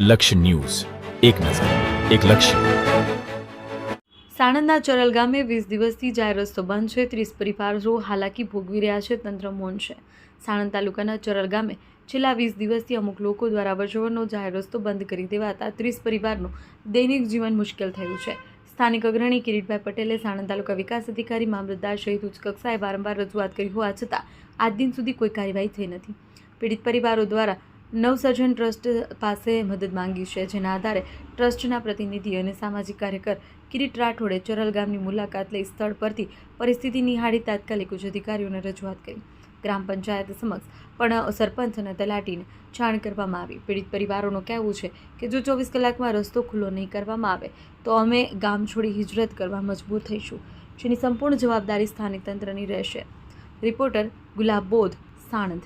લક્ષ્ય ન્યૂઝ, એક નજર, એક લક્ષ્ય. સાણંદના ચરલ ગામે 20 દિવસથી જાહેર રસ્તો બંધ છે. 30 પરિવારો હાલાકી ભોગવી રહ્યા છે. તંત્ર મૌન છે. સાણંદ તાલુકાના ચરલ ગામે છેલ્લા 20 દિવસથી અમુક લોકો દ્વારા અવરજવરનો જાહેર રસ્તો બંધ કરી દેવાતા 30 પરિવારનું દૈનિક જીવન મુશ્કેલ થયું છે. સ્થાનિક અગ્રણી કિરીટભાઈ પટેલે સાણંદ તાલુકા વિકાસ અધિકારી, મામલતદાર સહિત ઉચ્ચ કક્ષાએ વારંવાર રજૂઆત કરી હોવા છતાં આજ દિન સુધી કોઈ કાર્યવાહી થઈ નથી. પીડિત પરિવારો દ્વારા નવસર્જન ટ્રસ્ટ પાસે મદદ માંગી છે, જેના આધારે ટ્રસ્ટના પ્રતિનિધિ અને સામાજિક કાર્યકર કિરીટ રાઠોડે ચરલ ગામની મુલાકાત લઈ સ્થળ પરથી પરિસ્થિતિ નિહાળી તાત્કાલિક ઉચ્ચ અધિકારીઓને રજૂઆત કરી. ગ્રામ પંચાયત સમક્ષ પણ સરપંચ અને તલાટીને જાણ કરવામાં આવી. પીડિત પરિવારોનું કહેવું છે કે જો 24 કલાકમાં રસ્તો ખુલ્લો નહીં કરવામાં આવે તો અમે ગામ છોડી હિજરત કરવા મજબૂર થઈશું, જેની સંપૂર્ણ જવાબદારી સ્થાનિક તંત્રની રહેશે. રિપોર્ટર ગુલાબ બોધ, સાણંદ.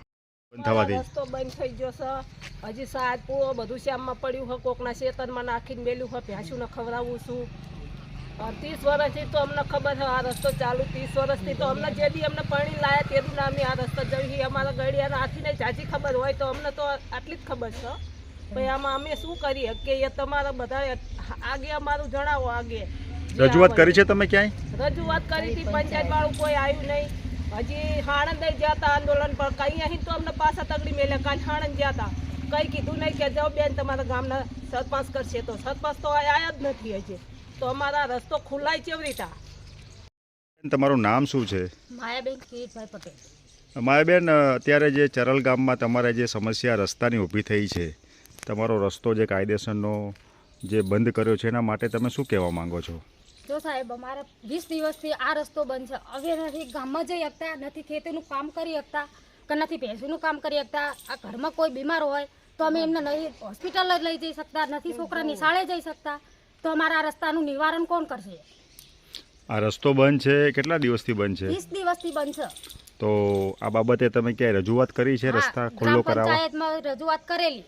રસ્તો બંધ થઈ ગયો છે. હજી સાત પૂરો બધું શ્યામમાં પડ્યું છે. કોકના ખેતરમાં નાખીને મેલ્યું છે. ભેંસુને ખવડાવું છું. 30 વર્ષથી તો અમને ખબર છે આ રસ્તો ચાલુ. 30 વર્ષથી તો અમને જે બી અમને પાણી લાયા તેનું નામે આ રસ્તો જવી. અમારા ગળિયાના હાથીને જાજી ખબર હોય તો અમને તો આટલી જ ખબર છે. ભાઈ આમાં અમે શું કરીએ કે એ તમારા બધા આગે અમારું જણાવો. આગે રજૂઆત કરી છે તમે ક્યાંય? રજૂઆત કરી હતી, પંચાયત વાળું કોઈ આવ્યું નહીં. હજી હાણંદ ગયા હતા આંદોલન પર, કઈ અહીં તો અમને પાછા તગડી મેલ્યા. કાલ હાણંદ ગયા હતા, કઈ કીધું નહીં કે જાઓ બેન તમારા ગામના સરપંચ કરશે. તો સરપંચ તો આવ્યા જ નથી હજી. તો અમારા રસ્તો ખુલ્લાય કેવી રીતે? તમારું નામ શું છે? માયાબેન કિરીટભાઈ પટેલ. માયાબેન, અત્યારે જે ચરલ ગામમાં તમારે જે સમસ્યા રસ્તાની ઊભી થઈ છે, તમારો રસ્તો જે કાયદેસરનો જે બંધ કર્યો છે, એના માટે તમે શું કહેવા માંગો છો? જો સાહેબ, અમારા 20 દિવસથી આ રસ્તો બંધ છે. હવે નથી ગામમાં જઈ શકતા, નથી ખેતીનું કામ કરી શકતા, કે નથી ભેંસુનું કામ કરી શકતા. આ ઘરમાં કોઈ બીમાર હોય તો અમે એમને નહીં હોસ્પિટલ જ લઈ જઈ શકતા, નથી છોકરા નિશાળે જઈ શકતા. તો અમારા આ રસ્તાનું નિવારણ કોણ કરશે? આ રસ્તો બંધ છે, કેટલા દિવસથી બંધ છે? 20 દિવસથી બંધ છે. તો આ બાબતે તમે ક્યાંય રજૂઆત કરી છે રસ્તા ખુલ્લો કરાવવા? પંચાયતમાં રજૂઆત કરેલી.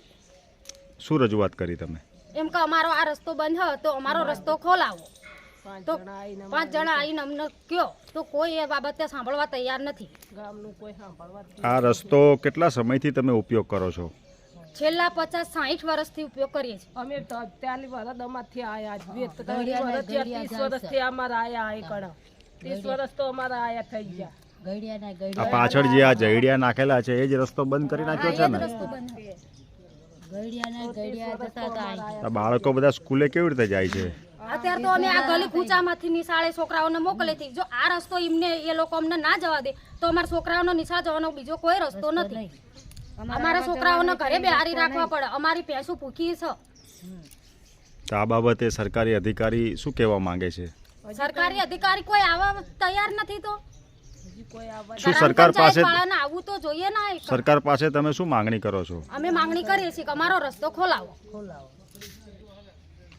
શું રજૂઆત કરી તમે? એમ કે અમારો આ રસ્તો બંધ હોય તો અમારો રસ્તો ખોલાવો. તો 5 જણા આવીને અમને કયો, તો કોઈ એ બાબતે સાંભળવા તૈયાર નથી. ગામનું કોઈ સાંભળવા. આ રસ્તો કેટલા સમયથી તમે ઉપયોગ કરો છો? છેલ્લા 50-60 વર્ષથી ઉપયોગ કરીએ છીએ. અમે તો 40 વર્ષ અમારથી આયા. 30 વર્ષથી અમારા આયા. એ કણ 30 વર્ષ તો અમારા આયા થઈ ગયા. આ પાછળ જે આ જઈડિયા નાખેલા છે એ જ રસ્તો બંધ કરી નાખ્યો છે ને? આ બાળકો બધા સ્કૂલે કેવી રીતે જાય છે? અત્યારે તો અમે આ ગલી કૂચામાંથી નિશાળે છોકરાઓને મોકલે છે. જો આ રસ્તો એમને એ લોકો અમને ના જવા દે તો અમારા છોકરાઓનો નિશાળ જવાનો બીજો કોઈ રસ્તો નથી. અમારા છોકરાઓને ઘરે બેહારી રાખવા પડે. અમારી ભેંસું ભૂખી છે. તો આ બાબતે સરકારી અધિકારી શું કહેવા માંગે છે? સરકારી અધિકારી કોઈ આવવા તૈયાર નથી. તો શું સરકાર પાસે આવવું તો જોઈએ ને? સરકાર પાસે તમે શું માંગણી કરો છો? અમે માંગણી કરીએ છીએ કે અમારો રસ્તો ખોલાવો.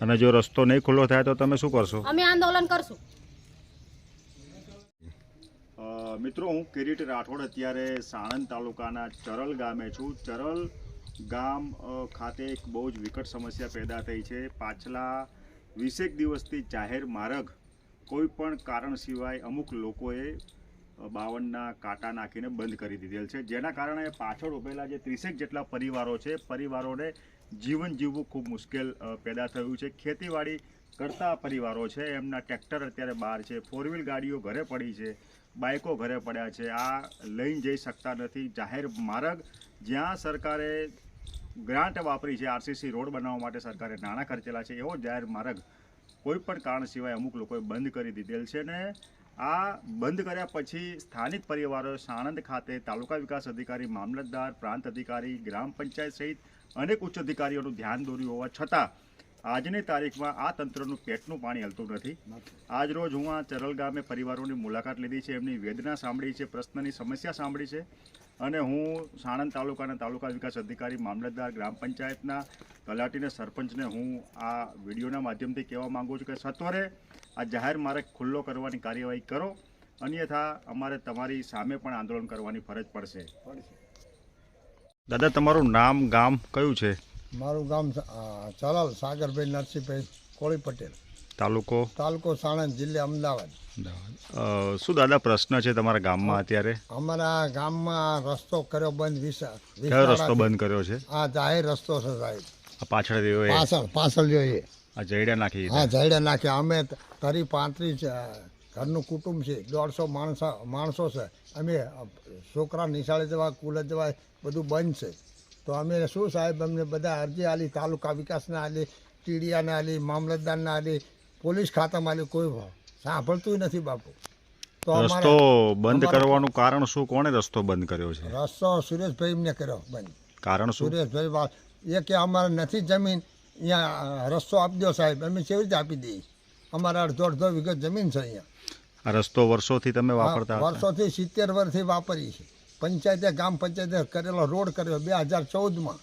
અને જો રસ્તો નહીં ખુલ્લો થાય તો તમે શું કરશો? અમે આંદોલન કરશું. મિત્રો, હું કિરીટ રાઠોડ અત્યારે સાણંદ તાલુકાના ચરલ ગામે છું. ચરલ ગામ ખાતે એક બહુ જ વિકટ સમસ્યા પેદા થઈ છે. પાછલા 20 દિવસથી જાહેર માર્ગ કોઈ પણ કારણ સિવાય અમુક લોકોએ 52ના કાંટા નાખીને બંધ કરી દીધેલ છે, જેના કારણે પાછળ ઉભેલા જે 30 જેટલા પરિવારો છે, પરિવારોને જીવન જીવવું ખૂબ મુશ્કેલ પેદા થયું છે. ખેતીવાડી કરતા પરિવારો છે, એમના ટ્રેક્ટર અત્યારે બહાર છે, 4 વ્હીલ ગાડીઓ ઘરે પડી છે, બાઇકો ઘરે પડ્યા છે. આ લઈને જઈ શકતા નથી. જાહેર માર્ગ જ્યાં સરકારે ગ્રાન્ટ વાપરી છે, RCC રોડ બનાવવા માટે સરકારે નાણાં ખર્ચેલા છે, એવો જાહેર માર્ગ કોઈ પણ કારણ સિવાય અમુક લોકોએ બંધ કરી દીધેલ છે. ને આ બંધ કર્યા પછી સ્થાનિક પરિવારોએ સાણંદ ખાતે તાલુકા વિકાસ અધિકારી, મામલતદાર, પ્રાંત અધિકારી, ગ્રામ પંચાયત સહિત અનેક ઉચ્ચ અધિકારીઓનું ધ્યાન દોર્યું હોવા છતાં આજની તારીખમાં આ તંત્રનું પેટનું પાણી હલતું નથી. આજ રોજ હું આ ચરલ ગામે પરિવારોની મુલાકાત લીધી છે, એમની વેદના સાંભળી છે, પ્રશ્નની સમસ્યા સાંભળી છે. અને હું સાણંદ તાલુકાના તાલુકા વિકાસ અધિકારી, મામલતદાર, ગ્રામ પંચાયતના તલાટીને, સરપંચને હું આ વિડીયોના માધ્યમથી કહેવા માગું છું કે સત્વરે આ જાહેર માર્ગ ખુલ્લો કરવાની કાર્યવાહી કરો, અન્યથા અમારે તમારી સામે પણ આંદોલન કરવાની ફરજ પડશે. દાદા, તમારું નામ, ગામ કયું છે? મારું ગામ ચરલ, સાગરભાઈ નરસિંહભાઈ કોળી પટેલ. તાલુકો સાણંદ, જિલ્લા અમદાવાદ. શું દાદા પ્રશ્ન છે તમારા ગામમાં અત્યારે? અમારા ગામમાં રસ્તો કર્યો બંધ. કયો રસ્તો બંધ કર્યો છે? આ જાહેર રસ્તો છે સાહેબ. આ પાછળ રહ્યો એ પાછળ જોઈએ આ જયડા નાખી હા જયડા નાખ્યા. અમે 35 ઘરનું કુટુંબ છે, 150 માણસો છે. અમે છોકરા નિશાળે જવા કુલે જવા બધું બંધ છે. તો અમે શું સાહેબ અમને બધા અરજી આલી, તાલુકા વિકાસના આલી, ટીડીયાને આલી, મામલતદારને આલી, પોલીસ ખાતામાં આલી, કોઈ સાંભળતું નથી બાપુ. તો રસ્તો બંધ કરવાનું કારણ શું? કોણે રસ્તો બંધ કર્યો છે? રસ્તો સુરેશભાઈ એમને કર્યો બંધ. કારણ શું? સુરેશભાઈ એ કે અમારે નથી જમીન, અહીંયા રસ્તો આપી દો સાહેબ. અમે કેવી રીતે આપી દઈએ? અમારે 1.5 વીઘા જમીન છે અહીંયા. આ રસ્તો વર્ષોથી તમે વાપરતા હતા? વર્ષોથી 70 વર્ષથી વાપરીએ છીએ. પંચાયતે ગામ પંચાયતે કરેલો રોડ કર્યો 2014માં.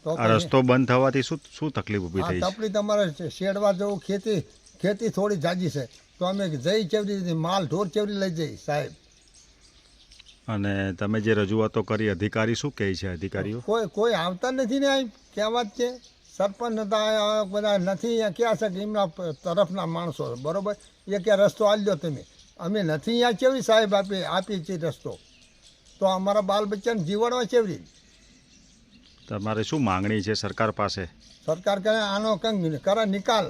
તો આ રસ્તો બંધ થવાથી શું તકલીફ ઊભી થઈ છે? તકલીફ અમારે શેડવા જવું, ખેતી થોડી જાજી છે. તો અમે જઈ કેવી રીતે, માલ ઢોર કેવી લઈ જઈ સાહેબ? અને તમે જે રજૂઆતો કરી, અધિકારી શું કહે છે? અધિકારીઓ કોઈ આવતા નથી ને. અહીં કહેવા જ છે સરપંચ હતા બધા નથી. અહીંયા ક્યાં છે કે એમના તરફના માણસો બરોબર, એ કે રસ્તો આલી દો તમે. અમે નથી અહીંયા કેવી સાહેબ આપી છે રસ્તો? તો અમારા બાલ બચ્ચાને જીવડવા કેવી રીતે? તમારે શું માંગણી છે સરકાર પાસે? સરકાર કરે આનો કંઈક કરે નિકાલ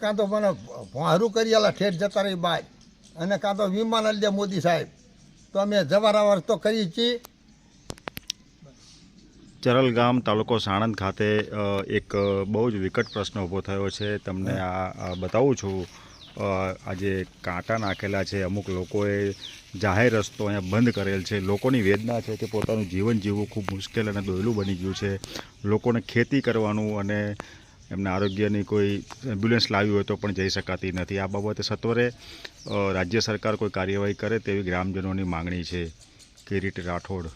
કાં તો મને ભારું કરી આલા ઠેઠ જતા રહી બહાર, અને કાં તો વિમાન આલી દે મોદી સાહેબ. તો અમે જવારાવર તો કરીએ છીએ. ચરલ ગામ તાલુકો સાણંદ ખાતે એક બહુ જ વિકટ પ્રશ્ન ઊભો થયો છે. તમને આ બતાવું છું. આજે કાંટા નાખેલા છે. અમુક લોકોએ જાહેર રસ્તો અહીંયા બંધ કરેલ છે. લોકોની વેદના છે કે પોતાનું જીવન જીવવું ખૂબ મુશ્કેલ અને દોયલું બની ગયું છે. લોકોને ખેતી કરવાનું અને એમના આરોગ્યની કોઈ એમ્બ્યુલન્સ લાવી હોય તો પણ જઈ શકાતી નથી. આ બાબતે સત્વરે રાજ્ય સરકાર કોઈ કાર્યવાહી કરે તેવી ગ્રામજનોની માંગણી છે. કિરીટ રાઠોડ.